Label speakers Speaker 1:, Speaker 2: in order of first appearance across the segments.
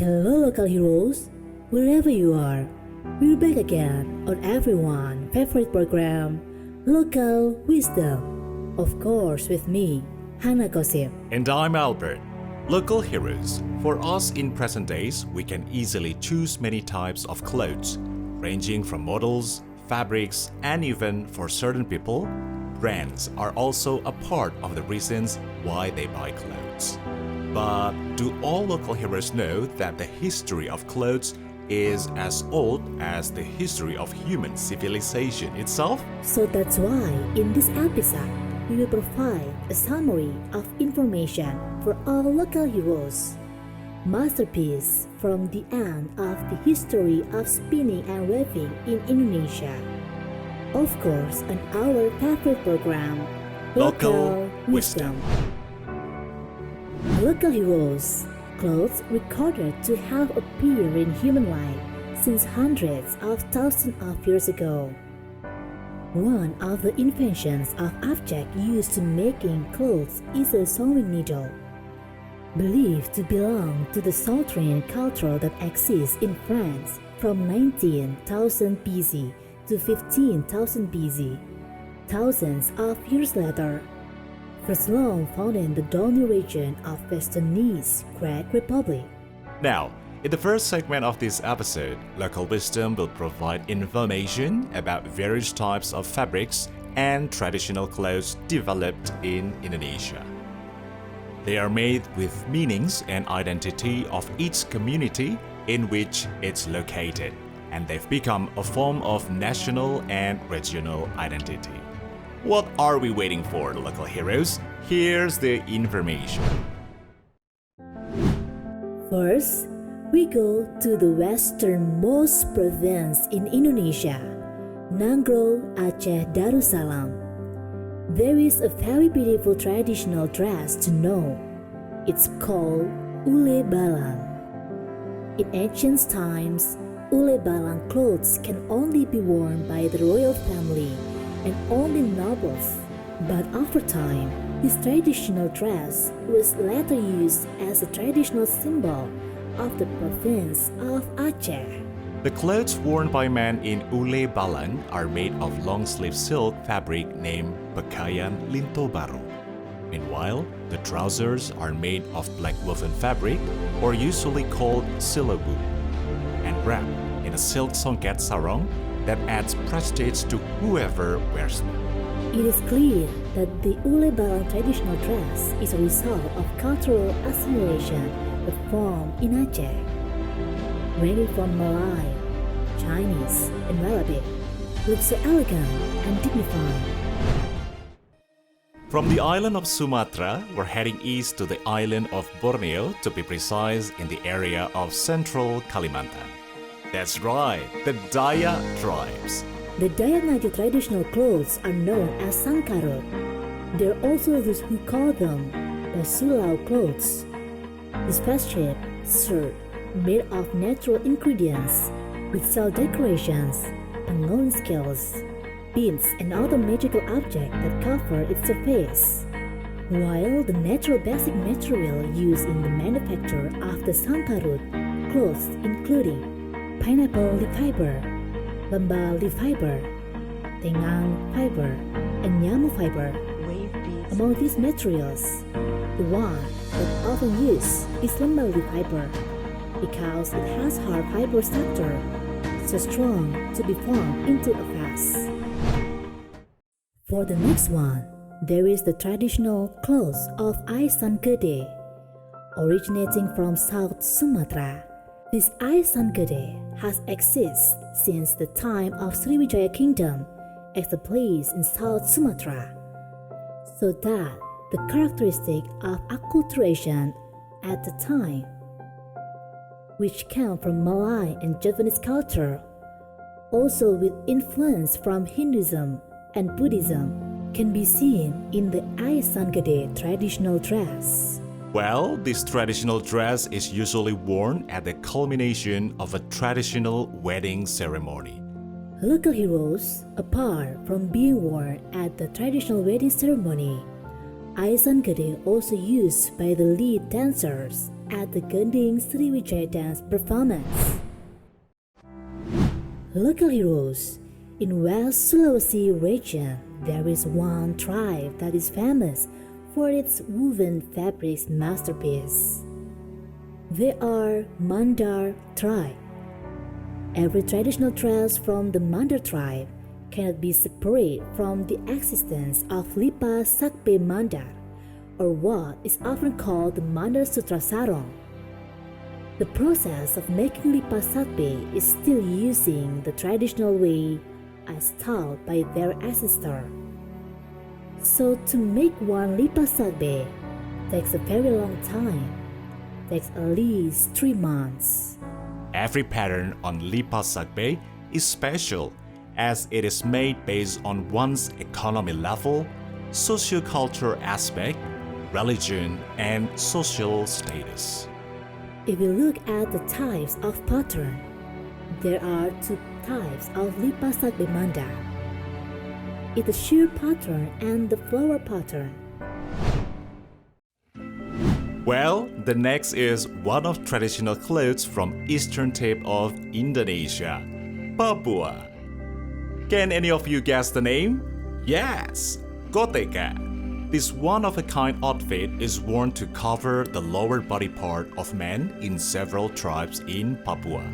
Speaker 1: Hello local heroes, wherever you are, we're back again on everyone's favorite program, Local Wisdom. Of course with me, Hannah Gossip.
Speaker 2: And I'm Albert. Local heroes. For us in present days, we can easily choose many types of clothes, ranging from models, fabrics, and even for certain people, brands are also a part of the reasons why they buy clothes. But do all local heroes know that the history of clothes is as old as the history of human civilization itself?
Speaker 1: So that's why in this episode, we will provide a summary of information for all local heroes. Masterpiece from the end of the history of spinning and weaving in Indonesia. Of course, on our favorite program,
Speaker 2: Local Wisdom.
Speaker 1: Local heroes, clothes recorded to have appeared in human life since hundreds of thousands of years ago. One of the inventions of object used to making clothes is a sewing needle. Believed to belong to the Southern culture that exists in France from 19,000 BC to 15,000 BC. Thousands of years later, first long found in the Donau region of Westernese Greek Republic.
Speaker 2: Now, in the first segment of this episode, Local Wisdom will provide information about various types of fabrics and traditional clothes developed in Indonesia. They are made with meanings and identity of each community in which it's located, and they've become a form of national and regional identity. What are we waiting for, local heroes? Here's the information.
Speaker 1: First, we go to the westernmost province in Indonesia, Nanggro, Aceh Darussalam. There is a very beautiful traditional dress to know. It's called Ule Balang. In ancient times, Ule Balang clothes can only be worn by the royal family and only nobles. But over time, this traditional dress was later used as a traditional symbol of the province of Aceh.
Speaker 2: The clothes worn by men in Ule Balang are made of long-sleeve silk fabric named Pakaian Linto Baru. Meanwhile, the trousers are made of black woven fabric, or usually called silabu, and wrapped in a silk songket sarong that adds prestige to whoever wears them.
Speaker 1: It is clear that the Ule Balang traditional dress is a result of cultural assimilation that formed in Aceh, ranging from Malay, Chinese, and Arabic, looks so elegant and dignified.
Speaker 2: From the island of Sumatra, we're heading east to the island of Borneo, to be precise, in the area of central Kalimantan. That's right, the Dayak tribes.
Speaker 1: The Dayak Ngada traditional clothes are known as sangkarut. There are also those who call them basulau clothes. This fast-shaped shirt made of natural ingredients with silk decorations, penguin scales, beads, and other magical objects that cover its surface. While the natural basic material used in the manufacture of the sangkarut clothes including pineapple leaf fiber, lembah leaf fiber, tengang fiber, and nyamu fiber. Among these materials, the one that often used is lembah leaf fiber because it has hard fiber structure, so strong to be formed into a vase. For the next one, there is the traditional clothes of Aisan Gede, originating from South Sumatra. This Aisan Gede has existed since the time of Sriwijaya Kingdom as a place in South Sumatra, so that the characteristic of acculturation at the time, which came from Malay and Javanese culture, also with influence from Hinduism and Buddhism, can be seen in the Aisan Gede traditional dress.
Speaker 2: Well, this traditional dress is usually worn at the culmination of a traditional wedding ceremony.
Speaker 1: Local heroes, apart from being worn at the traditional wedding ceremony, Aisan Gede also used by the lead dancers at the Gending Sriwijaya dance performance. Local heroes. In West Sulawesi region, there is one tribe that is famous for its woven fabrics masterpiece. They are Mandar tribe. Every traditional dress from the Mandar tribe cannot be separate from the existence of Lipa Sakbe Mandar, or what is often called the Mandar Sutra Sarong. The process of making Lipa Sakbe is still using the traditional way as taught by their ancestor. So to make one Lipa Sakbe takes a very long time, takes at least 3 months.
Speaker 2: Every pattern on Lipa Sakbe is special as it is made based on one's economy level, socio-cultural aspect, religion, and social status.
Speaker 1: If you look at the types of pattern, there are 2 types of Lipa Sakbe Mandar. It's the sheer pattern and the flower pattern.
Speaker 2: Well, the next is one of traditional clothes from eastern tip of Indonesia, Papua. Can any of you guess the name? Yes, Koteka. This one-of-a-kind outfit is worn to cover the lower body part of men in several tribes in Papua.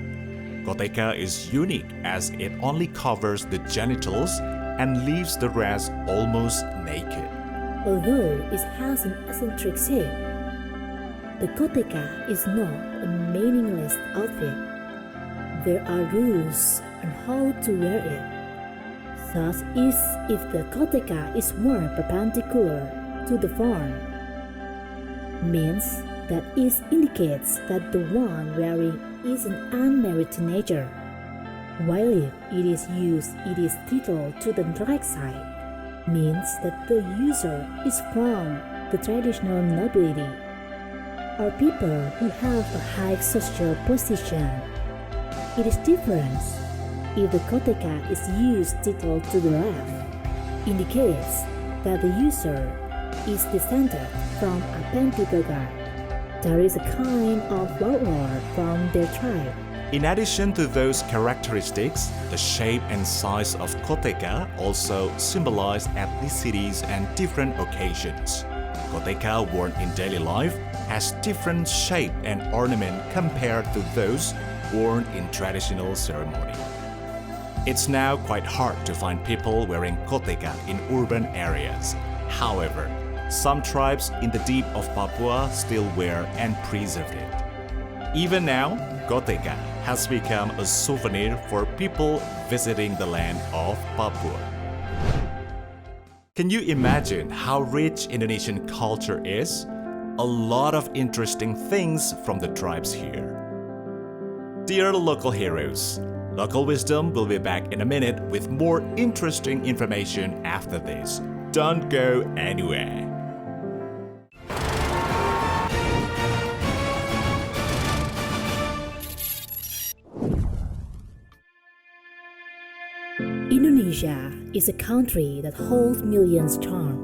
Speaker 2: Koteka is unique as it only covers the genitals and leaves the rest almost naked.
Speaker 1: Although it has an eccentric shape, the koteka is not a meaningless outfit. There are rules on how to wear it. Such is if the koteka is worn perpendicular to the form, means that it indicates that the one wearing is an unmarried teenager, while if it is used it is tilted to the right side, means that the user is from the traditional nobility or people who have a high social position. It is different if the koteka is used tilted to the left, indicates that the user is descended from a Pentugaga. There is a kind of warlord from their tribe.
Speaker 2: In addition to those characteristics, the shape and size of koteka also symbolize ethnicities and different occasions. Koteka worn in daily life has different shape and ornament compared to those worn in traditional ceremony. It's now quite hard to find people wearing koteka in urban areas. However, some tribes in the deep of Papua still wear and preserve it. Even now, koteka has become a souvenir for people visiting the land of Papua. Can you imagine how rich Indonesian culture is? A lot of interesting things from the tribes here. Dear local heroes, Local Wisdom will be back in a minute with more interesting information after this. Don't go anywhere.
Speaker 1: Indonesia is a country that holds millions charm.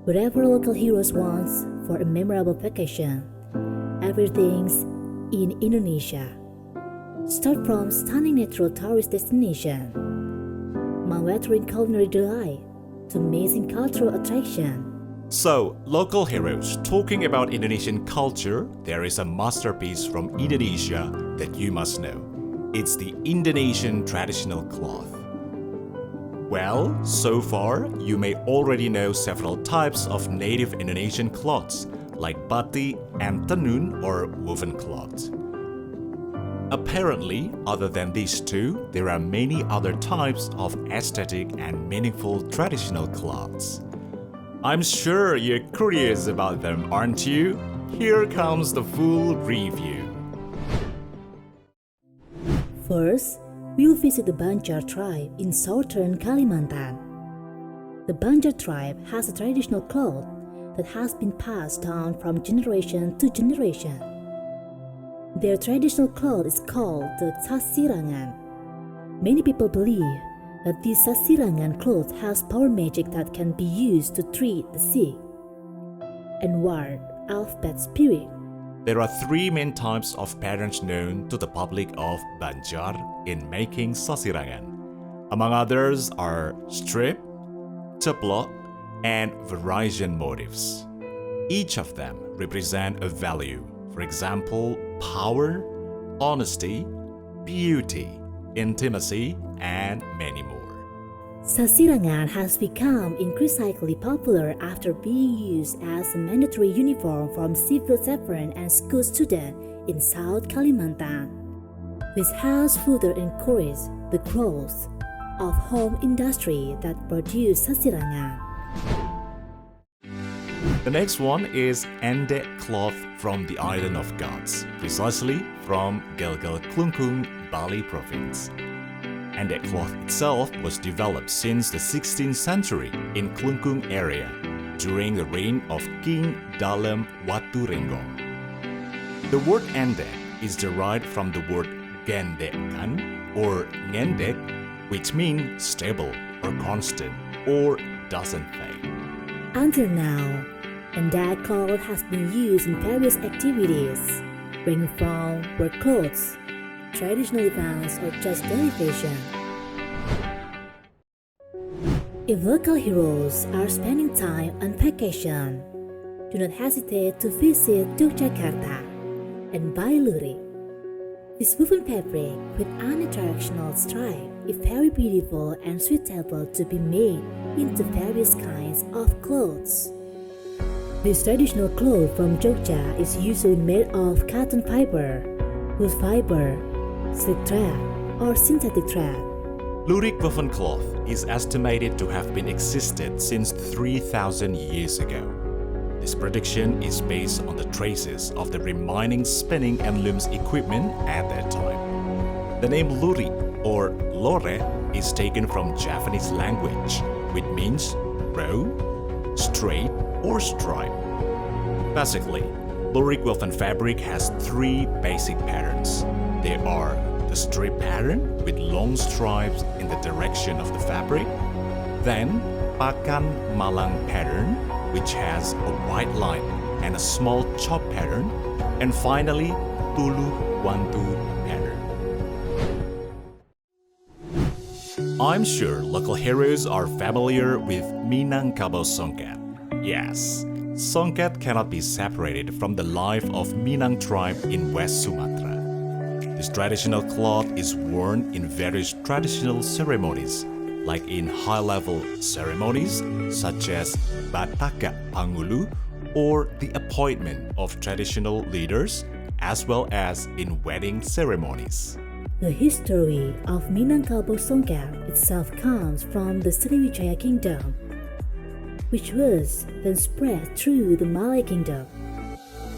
Speaker 1: Wherever local heroes want for a memorable vacation, everything's in Indonesia. Start from stunning natural tourist destination, mouth-watering culinary delight, to amazing cultural attraction.
Speaker 2: So, local heroes, talking about Indonesian culture, there is a masterpiece from Indonesia that you must know. It's the Indonesian traditional cloth. Well, so far, you may already know several types of native Indonesian cloths, like batik and tenun or woven cloth. Apparently, other than these two, there are many other types of aesthetic and meaningful traditional cloths. I'm sure you're curious about them, aren't you? Here comes the full review.
Speaker 1: First, we'll visit the Banjar tribe in southern Kalimantan. The Banjar tribe has a traditional cloth that has been passed down from generation to generation. Their traditional cloth is called the Sasirangan. Many people believe that this Sasirangan cloth has power magic that can be used to treat the sick and ward off bad spirit.
Speaker 2: There are three main types of patterns known to the public of Banjar in making sasirangan. Among others are strip, ceplok, and Varisian motifs. Each of them represent a value, for example, power, honesty, beauty, intimacy, and many more.
Speaker 1: Sasirangan has become increasingly popular after being used as a mandatory uniform from civil servant and school students in South Kalimantan. This has further encouraged the growth of home industry that produce sasirangan.
Speaker 2: The next one is endek cloth from the Island of Gods, precisely from Gelgel Klungkung, Bali province. Endek cloth itself was developed since the 16th century in Klungkung area during the reign of King Dalem Waturenggong. The word endek is derived from the word gendekan or ngendek, which means stable or constant or doesn't fade.
Speaker 1: Until now, endek cloth has been used in various activities, ranging from work clothes, traditional events, or just daily fashion. If local heroes are spending time on vacation, do not hesitate to visit Yogyakarta and buy lurik. This woven fabric with unidirectional stripe is very beautiful and suitable to be made into various kinds of clothes. This traditional cloth from Jogja is usually made of cotton fiber, wood fiber, silk thread, or synthetic thread.
Speaker 2: Lurik woven cloth is estimated to have been existed since 3,000 years ago. This prediction is based on the traces of the remaining spinning and looms equipment at that time. The name lurik or lore is taken from Japanese language, which means row, straight, or stripe. Basically, lurik woven fabric has three basic patterns. They are the strip pattern with long stripes in the direction of the fabric, then Pakan Malang pattern, which has a white line and a small chop pattern, and finally Tulu Wantu pattern. I'm sure local heroes are familiar with Minangkabau Songket. Yes, Songket cannot be separated from the life of Minang tribe in West Sumatra. This traditional cloth is worn in various traditional ceremonies, like in high-level ceremonies such as Bataka Pangulu or the appointment of traditional leaders, as well as in wedding ceremonies.
Speaker 1: The history of Minangkabau Songket itself comes from the Sriwijaya Kingdom, which was then spread through the Malay Kingdom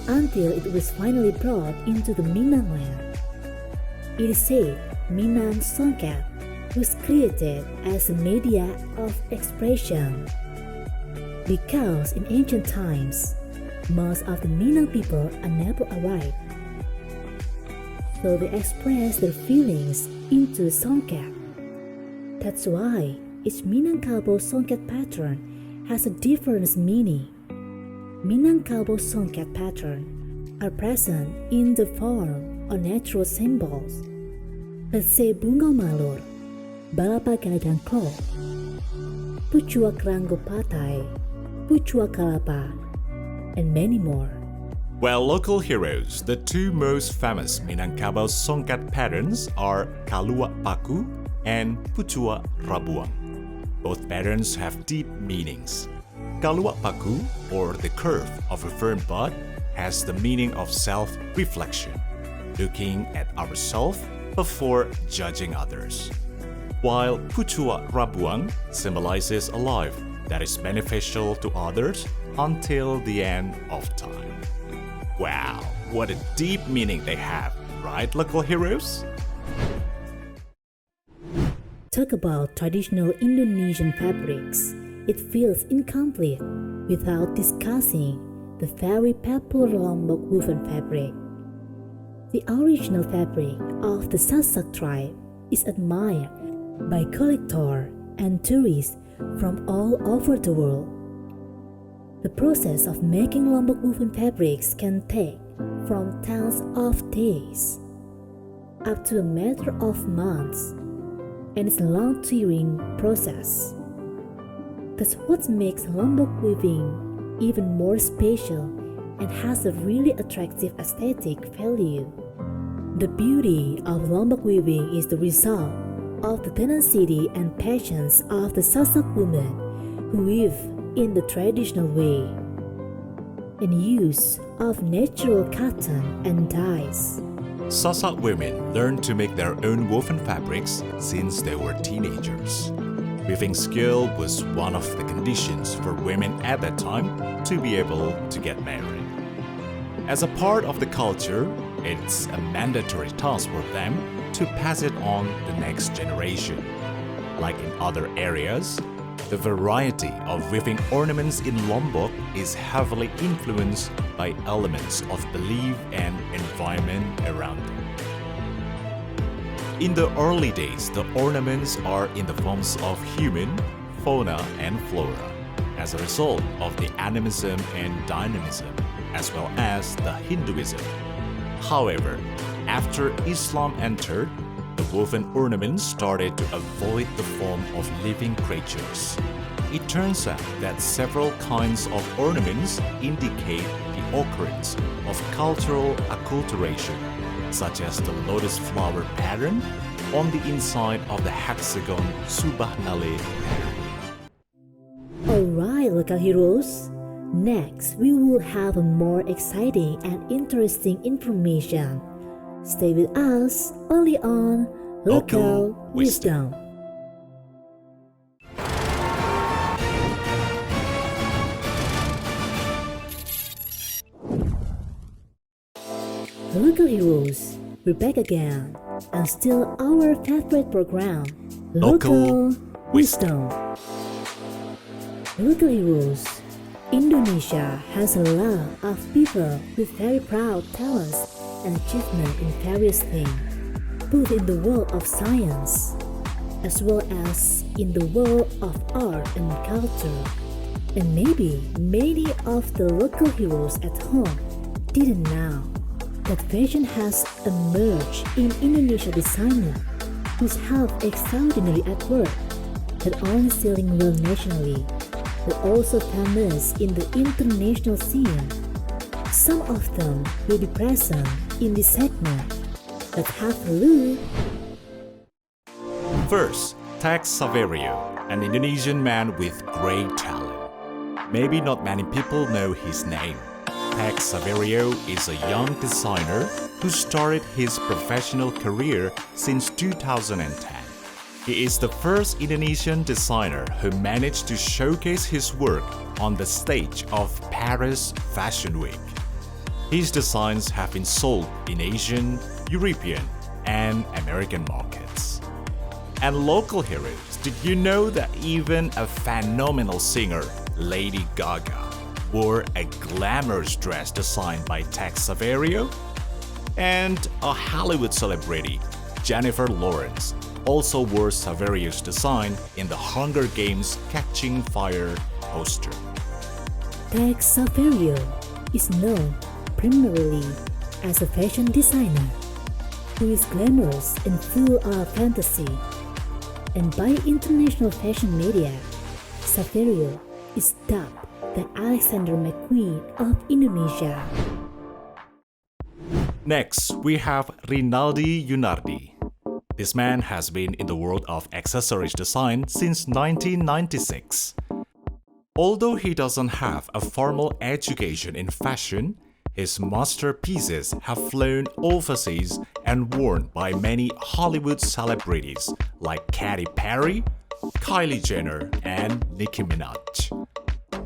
Speaker 1: until it was finally brought into the Minang land. It is said Minang Songket was created as a media of expression because in ancient times, most of the Minang people are never arrived. So they express their feelings into songket. That's why each Minangkabau Songket pattern has a different meaning. Minangkabau Songket pattern are present in the form of natural symbols. Let's say Bunga Malur, Balapa Gadang Klo, Pucuak Ranggo Patai, Pucuak Kalapa, and many more.
Speaker 2: Well, local heroes, the two most famous Minangkabau Songket patterns are Kalua Paku and Pucua Rabuang. Both patterns have deep meanings. Kalua Paku, or the curve of a firm bud, has the meaning of self-reflection, looking at ourselves before judging others. While Pucua Rabuang symbolizes a life that is beneficial to others until the end of time. Wow, what a deep meaning they have, right, local heroes?
Speaker 1: Talk about traditional Indonesian fabrics. It feels incomplete without discussing the very popular Lombok woven fabric. The original fabric of the Sasak tribe is admired by collectors and tourists from all over the world. The process of making Lombok woven fabrics can take from tens of days up to a matter of months, and it's a long tiring process. That's what makes Lombok weaving even more special and has a really attractive aesthetic value. The beauty of Lombok weaving is the result of the tenacity and patience of the Sasak women who weave in the traditional way, and use of natural cotton and dyes.
Speaker 2: Sasak women learned to make their own woven fabrics since they were teenagers. Weaving skill was one of the conditions for women at that time to be able to get married. As a part of the culture, it's a mandatory task for them to pass it on the next generation. Like in other areas, the variety of weaving ornaments in Lombok is heavily influenced by elements of belief and environment around them. In the early days, the ornaments are in the forms of human, fauna, and flora, as a result of the animism and dynamism, as well as the Hinduism. However, after Islam entered, the woven ornaments started to avoid the form of living creatures. It turns out that several kinds of ornaments indicate the occurrence of cultural acculturation, such as the lotus flower pattern on the inside of the hexagon Subhanaleh pattern.
Speaker 1: Alright, local heroes. Next, we will have a more exciting and interesting information. Stay with us only on Local Wisdom. Local heroes, we're back again, and still our favorite program,
Speaker 2: Local
Speaker 1: Wisdom. Local heroes, Indonesia has a lot of people with very proud talents and achievement in various things, both in the world of science as well as in the world of art and culture. And maybe many of the local heroes at home didn't know that fashion has emerged in Indonesia designers who have extraordinary at work, not only selling well nationally, but also famous in the international scene. Some of them will be present in this segment. Let's have a look.
Speaker 2: First, Tex Saverio, an Indonesian man with great talent. Maybe not many people know his name. Tex Saverio is a young designer who started his professional career since 2010. He is the first Indonesian designer who managed to showcase his work on the stage of Paris Fashion Week. His designs have been sold in Asian, European, and American markets. And local heroes, did you know that even a phenomenal singer, Lady Gaga, wore a glamorous dress designed by Tex Saverio? And a Hollywood celebrity, Jennifer Lawrence, also wore Saverio's design in the Hunger Games Catching Fire poster.
Speaker 1: Tex Saverio is known primarily as a fashion designer who is glamorous and full of fantasy. And by international fashion media, Saverio is dubbed the Alexander McQueen of Indonesia.
Speaker 2: Next, we have Rinaldi Yunardi. This man has been in the world of accessories design since 1996. Although he doesn't have a formal education in fashion, his masterpieces have flown overseas and worn by many Hollywood celebrities like Katy Perry, Kylie Jenner, and Nicki Minaj.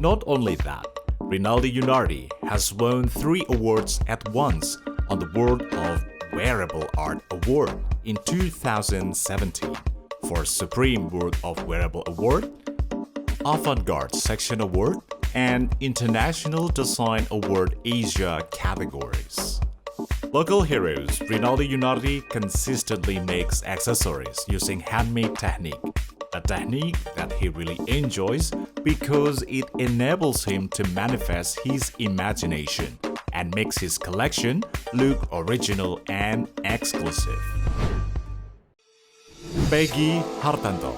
Speaker 2: Not only that, Rinaldi Yunardi has won 3 awards at once on the World of Wearable Art Award in 2017 for Supreme World of Wearable Award, Avant-Garde Section Award, and International Design Award Asia categories. Local heroes, Rinaldi Yunardi consistently makes accessories using handmade technique, a technique that he really enjoys because it enables him to manifest his imagination and makes his collection look original and exclusive. Peggy Hartanto.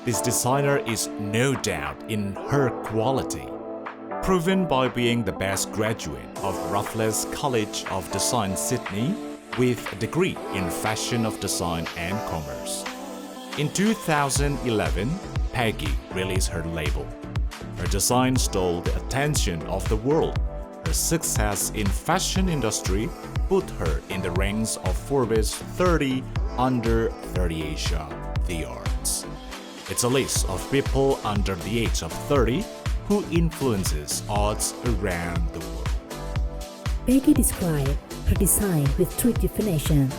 Speaker 2: This designer is no doubt in her quality, proven by being the best graduate of Raffles College of Design Sydney with a degree in Fashion of Design and Commerce. In 2011, Peggy released her label. Her design stole the attention of the world. Her success in fashion industry put her in the ranks of Forbes 30 Under 30 Asia, The Arts. It's a list of people under the age of 30 who influences arts around the world.
Speaker 1: Peggy described her design with three definitions: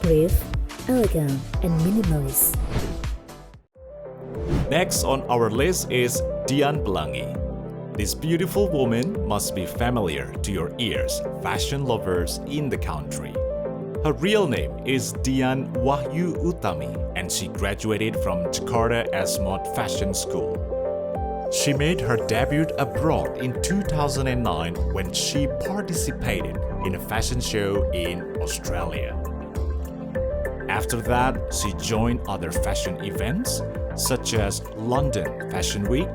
Speaker 1: brief, elegant, and minimalist.
Speaker 2: Next on our list is Dian Pelangi. This beautiful woman must be familiar to your ears, fashion lovers in the country. Her real name is Dian Wahyu Utami, and she graduated from Jakarta Asmod Fashion School. She made her debut abroad in 2009 when she participated in a fashion show in Australia. After that, she joined other fashion events such as London Fashion Week,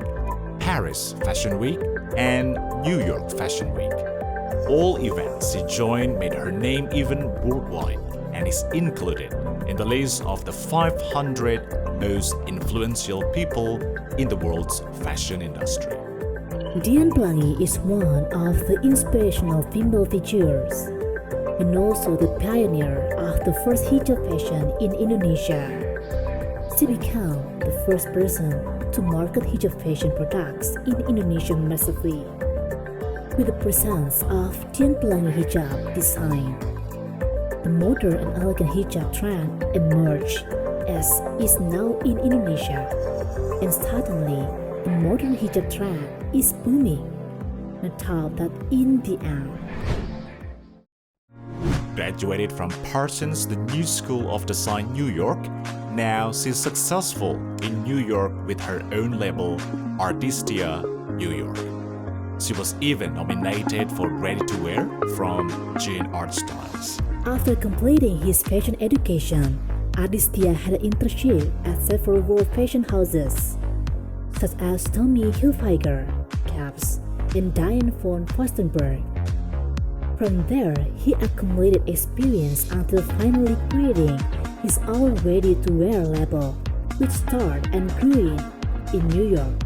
Speaker 2: Paris Fashion Week, and New York Fashion Week. All events she joined made her name even worldwide and is included in the list of the 500 most influential people in the world's fashion industry.
Speaker 1: Dian Pelangi is one of the inspirational female figures and also the pioneer of the first hijab fashion in Indonesia. She became the first person to market hijab fashion products in Indonesia massively. With the presence of Dian Pelangi hijab design, the modern and elegant hijab trend emerged as is now in Indonesia, and suddenly the modern hijab trend is booming. I thought that in the end.
Speaker 2: Graduated from Parsons The New School of Design, New York, now she's successful in New York with her own label, Artistia New York. She was even nominated for Ready to Wear from Jane Art Styles.
Speaker 1: After completing his fashion education, Artistia had an internship at several world fashion houses, such as Tommy Hilfiger, Caps, and Diane von Furstenberg. From there, he accumulated experience until finally creating his own ready-to-wear label, which started and grew in New York.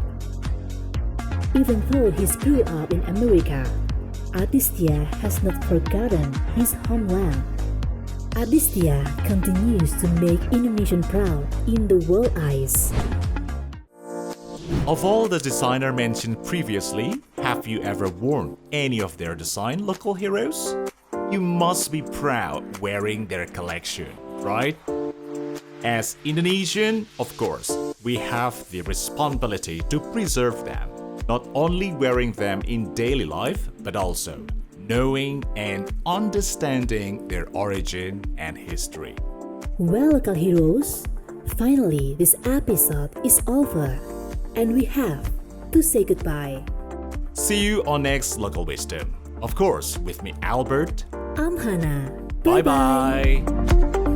Speaker 1: Even though he grew up in America, Artistia has not forgotten his homeland. Artistia continues to make Indonesian proud in the world eyes.
Speaker 2: Of all the designer mentioned previously, have you ever worn any of their design local heroes? You must be proud wearing their collection, right? As Indonesian, of course, we have the responsibility to preserve them, not only wearing them in daily life, but also knowing and understanding their origin and history.
Speaker 1: Well, local heroes, finally this episode is over, and we have to say goodbye.
Speaker 2: See you on next Local Wisdom. Of course, with me, Albert.
Speaker 1: I'm Hannah.
Speaker 2: Bye-bye.